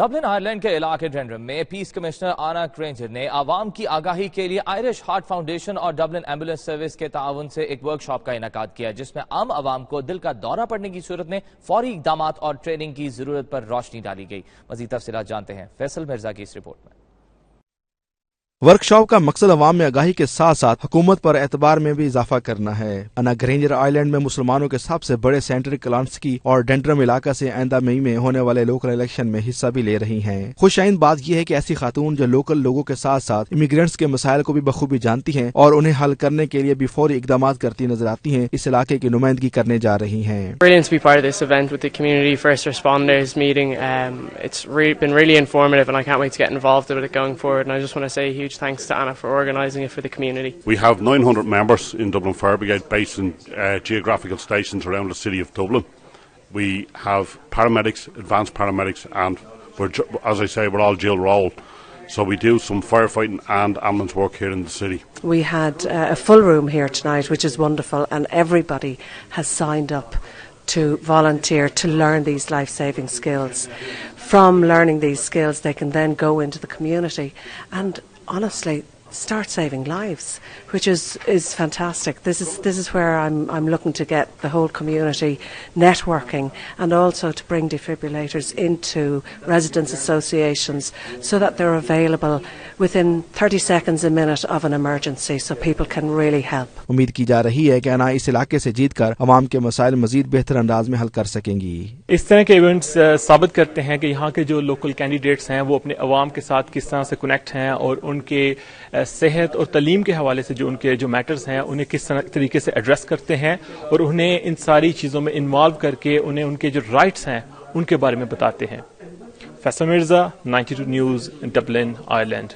Dublin Ireland के इलाके डेंड्रम में पीस कमिश्नर आना क्रेंजर ने आवाम की आगाही के लिए आयरिश हार्ट फाउंडेशन और डबलिन एम्बुलेंस सर्विस के ताउन से एक वर्कशॉप का इनेकाद किया, जिसमें आम आवाम को दिल का दौरा पड़ने की सूरत में फौरी इकदाम और ट्रेनिंग की जरूरत पर रोशनी डाली गई। मजीद तफसीलात जानते हैं फैसल मिर्जा की इस रिपोर्ट में। वर्कशॉप का मकसद अवाम में आगाही के साथ साथ हुकूमत पर एतबार में भी इजाफा करना है। अना ग्रेंजर आइलैंड में मुसलमानों के सबसे बड़े सेंटर क्लांस्की और डेंड्रम इलाका से आइंदा मई में होने वाले लोकल इलेक्शन में हिस्सा भी ले रही हैं। खुशाइन बात यह है कि ऐसी खातून जो लोकल लोगों के साथ साथ इमिग्रेंट्स के मसाइल को भी बखूबी जानती हैं और उन्हें हल करने के लिए भी फौरी इकदाम करती नजर आती हैं, इस इलाके की नुमाइंदगी करने जा रही हैं। Brilliant to be part of this event with the community first responders meeting. It's been really informative and I can't wait to get involved with it going forward. And I just want to say a huge thanks to Anna for organising it for the community. We have 900 members in Dublin Fire Brigade based in geographical stations around the city of Dublin. We have paramedics, advanced paramedics, and as I say, we're all dual role. So we do some firefighting and ambulance work here in the city. We had a full room here tonight, which is wonderful, and everybody has signed up to volunteer to learn these life-saving skills. From learning these skills, they can then go into the community and honestly start saving lives, which is fantastic. This is where I'm looking to get the whole community networking and also to bring defibrillators into residents associations so that they're available within 30 seconds a minute of an emergency so people can really help. उम्मीद की जा रही है कि अना इस इलाके से जीतकर अवाम के मसाइल मजीद बेहतर अंदाज में हल कर सकेंगी। इस तरह के इवेंट्स साबित करते हैं कि यहाँ के जो लोकल कैंडिडेट्स हैं वो अपने अवाम के साथ किस तरह से कनेक्ट हैं और उनके सेहत और तालीम के हवाले से जो उनके जो मैटर्स हैं उन्हें किस तरीके से एड्रेस करते हैं और उन्हें इन सारी चीज़ों में इन्वॉल्व करके उन्हें उनके जो राइट्स हैं उनके बारे में बताते हैं। Faisal Mirza, 92 news, Dublin, Ireland.